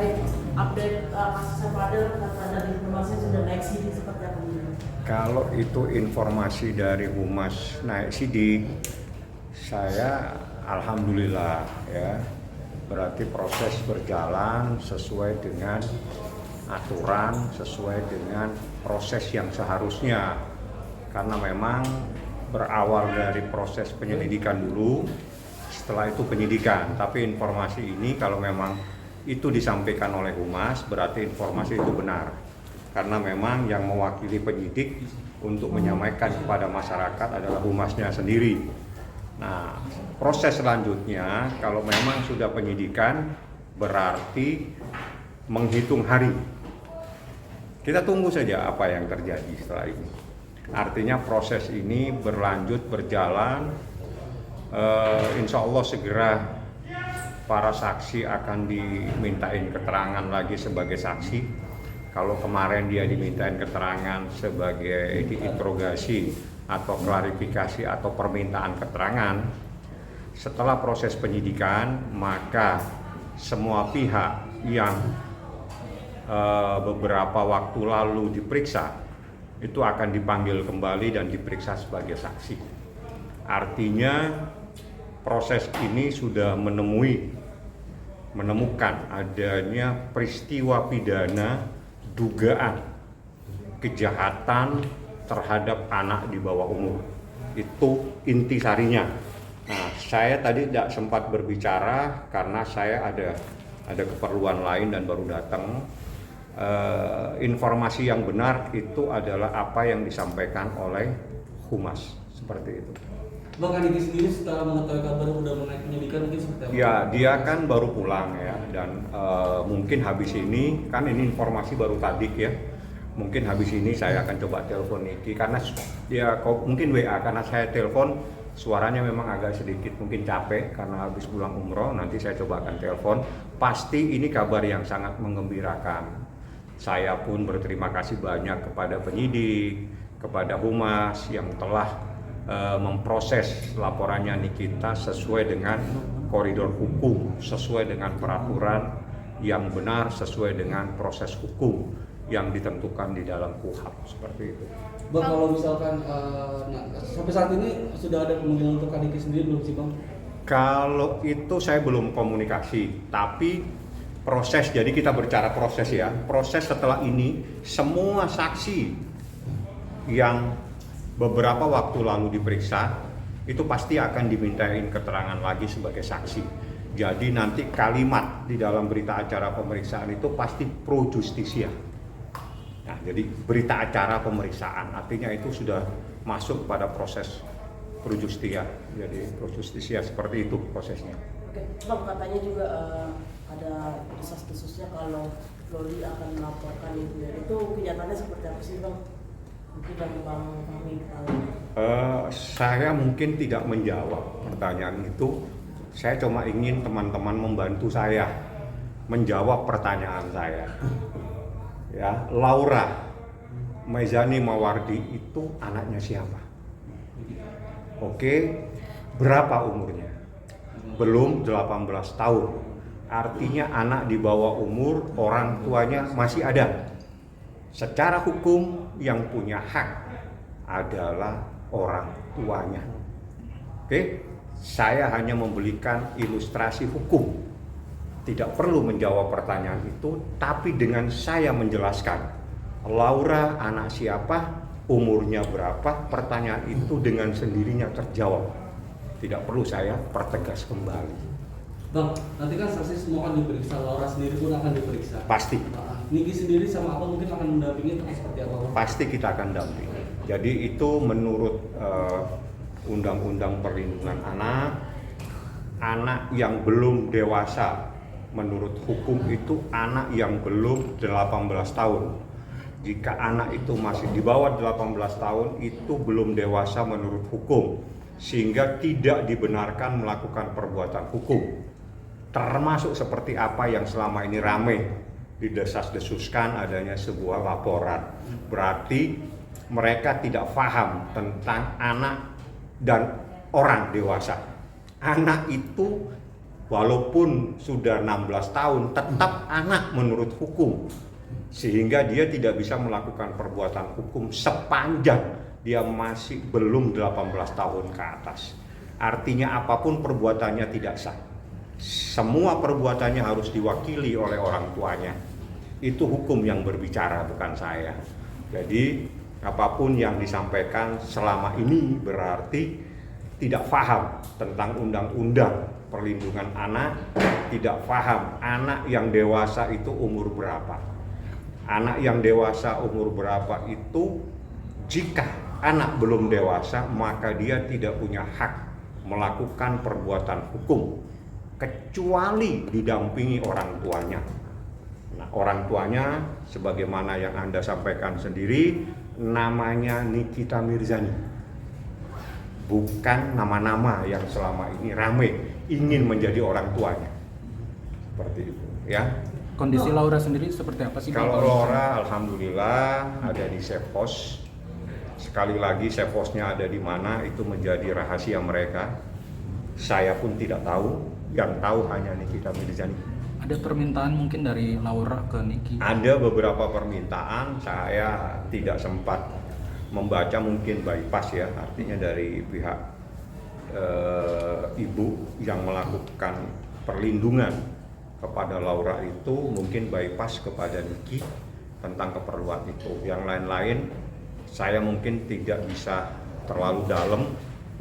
terkait update kasus Fadil terhadap informasi sudah naik sidik seperti apa? Kalau itu informasi dari Humas naik sidik, saya alhamdulillah ya, berarti proses berjalan sesuai dengan aturan, sesuai dengan proses yang seharusnya, karena memang berawal dari proses penyelidikan dulu, setelah itu penyidikan. Tapi informasi ini kalau memang itu disampaikan oleh Humas, berarti informasi itu benar, karena memang yang mewakili penyidik untuk menyampaikan kepada masyarakat adalah Humasnya sendiri. Nah, proses selanjutnya kalau memang sudah penyidikan berarti menghitung hari. Kita tunggu saja apa yang terjadi setelah ini. Artinya proses ini berlanjut berjalan. Insya Allah segera para saksi akan dimintain keterangan lagi sebagai saksi. Kalau kemarin dia dimintain keterangan sebagai diinterogasi atau klarifikasi atau permintaan keterangan, setelah proses penyidikan maka semua pihak yang beberapa waktu lalu diperiksa itu akan dipanggil kembali dan diperiksa sebagai saksi. Artinya proses ini sudah menemukan adanya peristiwa pidana dugaan kejahatan terhadap anak di bawah umur. Itu intisarinya. Nah, saya tadi tidak sempat berbicara karena saya ada keperluan lain dan baru datang. Informasi yang benar itu adalah apa yang disampaikan oleh Humas, seperti itu. Bang Aniki sendiri setelah mengetahui kabar udah menaik penyidikan mungkin seperti apa? Ya, dia kan baru pulang ya, dan mungkin habis ini, kan ini informasi baru tadi ya, mungkin habis ini saya akan coba telepon Niki, karena dia mungkin WA, karena saya telepon suaranya memang agak sedikit mungkin capek karena habis pulang umroh. Nanti saya coba akan telepon. Pasti ini kabar yang sangat menggembirakan. Saya pun berterima kasih banyak kepada penyidik, kepada Humas yang telah memproses laporannya Nikita sesuai dengan koridor hukum, sesuai dengan peraturan yang benar, sesuai dengan proses hukum yang ditentukan di dalam KUHP, seperti itu. Bang, kalau misalkan sampai saat ini sudah ada kemungkinan untuk Aniki sendiri belum sih Bang? Kalau itu saya belum komunikasi, tapi proses, jadi kita berbicara proses ya. Proses setelah ini, semua saksi yang beberapa waktu lalu diperiksa, itu pasti akan dimintain keterangan lagi sebagai saksi. Jadi nanti kalimat di dalam berita acara pemeriksaan itu pasti pro justisia. Nah, jadi berita acara pemeriksaan, artinya itu sudah masuk pada proses pro justia. Jadi pro justisia seperti itu prosesnya. Oke, Bang, katanya juga ada desas-desusnya kalau Loli akan melaporkan itu ya. Itu kenyataannya seperti apa sih Bang? Mungkin dari Bang Fahmi tahu. Saya mungkin tidak menjawab pertanyaan itu. Saya cuma ingin teman-teman membantu saya menjawab pertanyaan saya. Ya, Laura Maizani Mawardi itu anaknya siapa? Oke, berapa umurnya? Belum 18 tahun. Artinya anak di bawah umur, orang tuanya masih ada. Secara hukum yang punya hak adalah orang tuanya. Oke, saya hanya memberikan ilustrasi hukum. Tidak perlu menjawab pertanyaan itu, tapi dengan saya menjelaskan Laura anak siapa, umurnya berapa, pertanyaan itu dengan sendirinya terjawab. Tidak perlu saya pertegas kembali. Bang, nanti kan saksi semua akan diperiksa, Laura sendiri pun akan diperiksa. Pasti. Niki sendiri sama apa mungkin akan mendampingi atau seperti apa Bang? Pasti kita akan dampingi. Jadi itu menurut Undang-Undang Perlindungan anak yang belum dewasa, menurut hukum itu anak yang belum 18 tahun. Jika anak itu masih di bawah 18 tahun, itu belum dewasa menurut hukum, sehingga tidak dibenarkan melakukan perbuatan hukum. Termasuk seperti apa yang selama ini ramai didesas-desuskan adanya sebuah laporan. Berarti mereka tidak paham tentang anak dan orang dewasa. Anak itu walaupun sudah 16 tahun tetap anak menurut hukum, sehingga dia tidak bisa melakukan perbuatan hukum sepanjang dia masih belum 18 tahun ke atas. Artinya apapun perbuatannya tidak sah. Semua perbuatannya harus diwakili oleh orang tuanya. Itu hukum yang berbicara, bukan saya. Jadi apapun yang disampaikan selama ini berarti tidak paham tentang undang-undang perlindungan anak, tidak paham anak yang dewasa itu umur berapa. Anak yang dewasa umur berapa itu, jika anak belum dewasa maka dia tidak punya hak melakukan perbuatan hukum kecuali didampingi orang tuanya. Nah, orang tuanya sebagaimana yang Anda sampaikan sendiri namanya Nikita Mirzani. Bukan nama-nama yang selama ini ramai ingin menjadi orang tuanya. Seperti itu, ya. Kondisi Laura sendiri seperti apa sih? Kalau Laura alhamdulillah ada di safe house. Sekali lagi safe house-nya ada di mana itu menjadi rahasia mereka. Saya pun tidak tahu, yang tahu hanya Nikita Mirzani. Ada permintaan mungkin dari Laura ke Niki? Ada beberapa permintaan, saya tidak sempat membaca, mungkin bypass ya, artinya dari pihak ibu yang melakukan perlindungan kepada Laura itu mungkin bypass kepada Niki tentang keperluan itu. Yang lain-lain saya mungkin tidak bisa terlalu dalam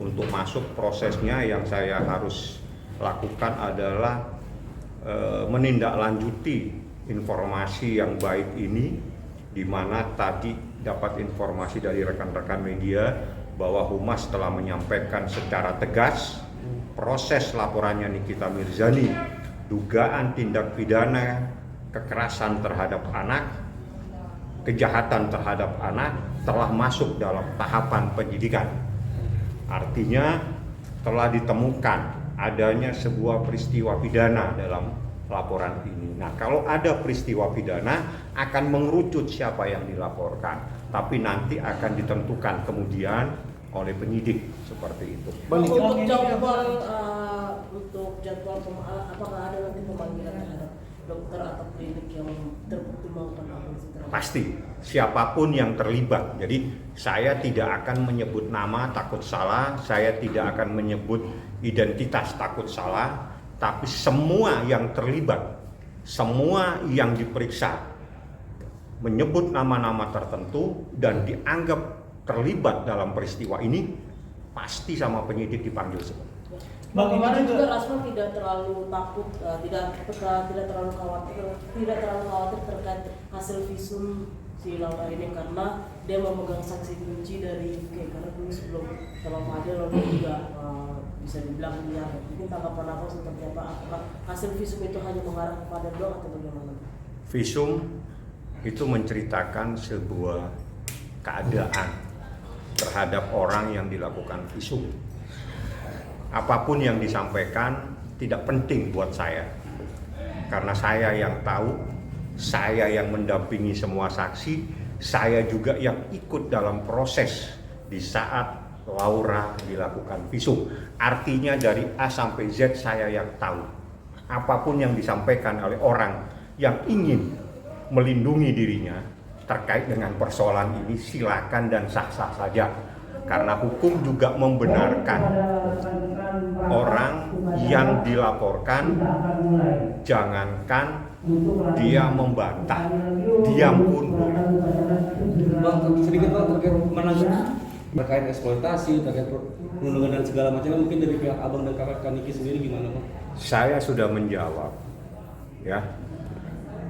untuk masuk prosesnya. Yang saya harus lakukan adalah menindaklanjuti informasi yang baik ini, di mana tadi dapat informasi dari rekan-rekan media bahwa Humas telah menyampaikan secara tegas proses laporannya Nikita Mirzani dugaan tindak pidana kekerasan terhadap anak, kejahatan terhadap anak telah masuk dalam tahapan penyidikan. Artinya telah ditemukan adanya sebuah peristiwa pidana dalam laporan ini. Nah, kalau ada peristiwa pidana akan mengerucut siapa yang dilaporkan, tapi nanti akan ditentukan kemudian oleh penyidik, seperti itu. Untuk jadwal apakah ada nanti pemanggilan terhadap dokter atau klinik yang terbukti melakukan aborsi terhadap? Pasti, siapapun yang terlibat. Jadi saya tidak akan menyebut nama takut salah, saya tidak akan menyebut identitas takut salah, tapi semua yang terlibat, semua yang diperiksa menyebut nama-nama tertentu dan dianggap terlibat dalam peristiwa ini, pasti sama penyidik dipanggil semua. Kemarin juga Rasman tidak terlalu takut, tidak terlalu khawatir terkait hasil visum si Laura ini, karena dia memegang saksi kunci dari UK, karena dulu sebelum sama Fadil Laura juga bisa dibilang dia. Mungkin tanggapan apa seperti apa? Apakah hasil visum itu hanya mengarah kepada doang atau bagaimana? Visum itu menceritakan sebuah keadaan terhadap orang yang dilakukan visum. Apapun yang disampaikan tidak penting buat saya, karena saya yang tahu, saya yang mendampingi semua saksi, saya juga yang ikut dalam proses di saat Laura dilakukan visum. Artinya dari A sampai Z saya yang tahu. Apapun yang disampaikan oleh orang yang ingin melindungi dirinya terkait dengan persoalan ini, silakan dan sah-sah saja. Karena hukum juga membenarkan orang yang dilaporkan, jangankan dia membantah, diam pun boleh. Bang, sedikit Bang terkait eksploitasi, terkait perundungan dan segala macam, mungkin dari pihak abang dan kakak Niki sendiri gimana Bang? Saya sudah menjawab ya,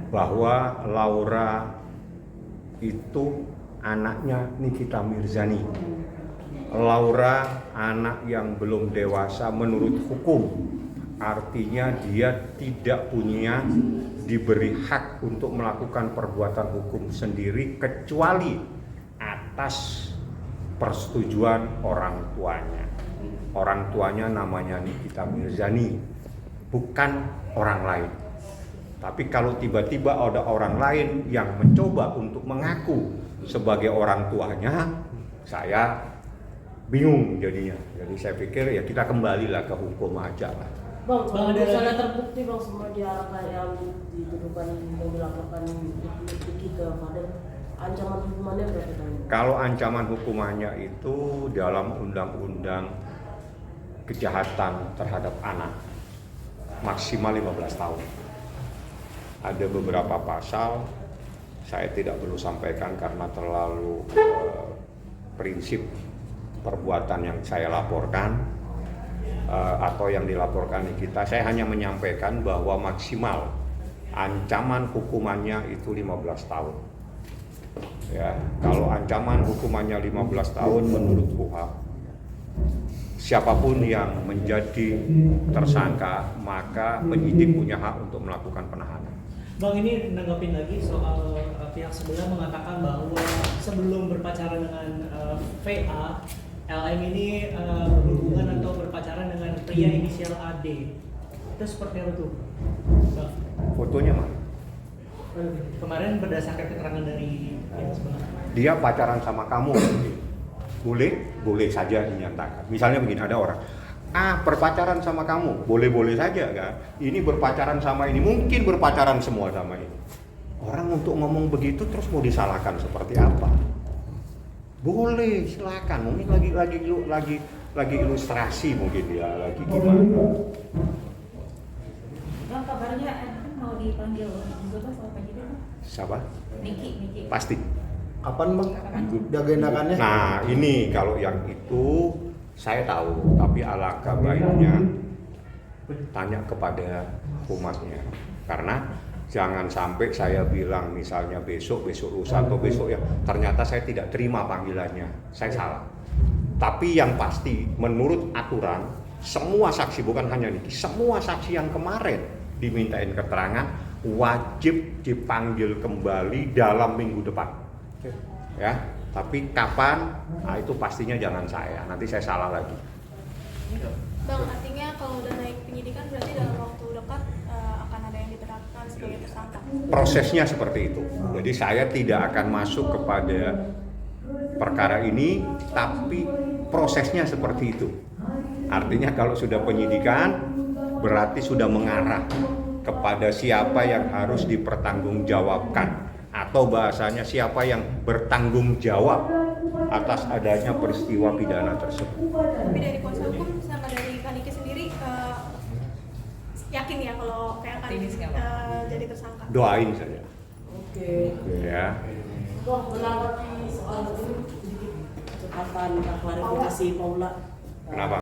bahwa Laura itu anaknya Nikita Mirzani. Laura anak yang belum dewasa menurut hukum, artinya dia tidak punya diberi hak untuk melakukan perbuatan hukum sendiri kecuali atas persetujuan orang tuanya. Orang tuanya namanya Nikita Mirzani, bukan orang lain. Tapi kalau tiba-tiba ada orang lain yang mencoba untuk mengaku sebagai orang tuanya, saya bingung jadinya. Jadi saya pikir ya kita kembalilah ke hukum aja lah. Bang, kalau Bang, ada misalnya lagi? terbukti bang semua diarahkan yang dituduhkan dan dilaporkan Niki ke Faden, ancaman hukumannya berapa tahun? Kalau ancaman hukumannya itu dalam undang-undang kejahatan terhadap anak maksimal 15 tahun. Ada beberapa pasal saya tidak perlu sampaikan karena terlalu prinsip perbuatan yang saya laporkan atau yang dilaporkan kita. Saya hanya menyampaikan bahwa maksimal ancaman hukumannya itu 15 tahun. Ya, kalau ancaman hukumannya 15 tahun menurut KUHP, siapapun yang menjadi tersangka maka penyidik punya hak untuk melakukan penahanan. Bang, ini nanggapin lagi soal pihak sebelah mengatakan bahwa sebelum berpacaran dengan VA, LM ini berhubungan atau berpacaran dengan pria inisial AD. Itu seperti apa tuh, Bang? Fotonya mana? Kemarin berdasarkan keterangan dari pihak sebelah. Dia pacaran sama kamu, boleh saja dinyatakan. Misalnya begini, ada orang, berpacaran sama kamu, boleh saja kan. Ini berpacaran sama ini, mungkin berpacaran semua sama ini. Orang untuk ngomong begitu terus mau disalahkan seperti apa? Boleh, silakan. Mungkin lagi ilustrasi mungkin dia lagi gimana. Bang, kabarnya mau dipanggil juga Bang sama penyidik Bang? Siapa? Niki. Pasti. Kapan bang? Diagendakannya? Nah ini kalau yang itu saya tahu, tapi alangkah baiknya tanya kepada humasnya, karena jangan sampai saya bilang misalnya besok lusa atau besok ya ternyata saya tidak terima panggilannya, saya salah. Tapi yang pasti menurut aturan semua saksi, bukan hanya Niki, semua saksi yang kemarin dimintain keterangan wajib dipanggil kembali dalam minggu depan. Ya, tapi kapan? Nah, itu pastinya jangan saya. Nanti saya salah lagi. Bang, artinya kalau udah naik penyidikan berarti dalam waktu dekat akan ada yang ditetapkan sebagai tersangka. Prosesnya seperti itu. Jadi saya tidak akan masuk kepada perkara ini, tapi prosesnya seperti itu. Artinya kalau sudah penyidikan, berarti sudah mengarah kepada siapa yang harus dipertanggungjawabkan, atau bahasanya siapa yang bertanggung jawab atas adanya peristiwa pidana tersebut. Tapi dari kuasa hukum sama dari Kaniki sendiri yakin ya kalau kayak akan jadi tersangka? Doain saja. Oke. Ya. Bang, menanggapi soal ini sedikit catatan klarifikasi Paula. Kenapa?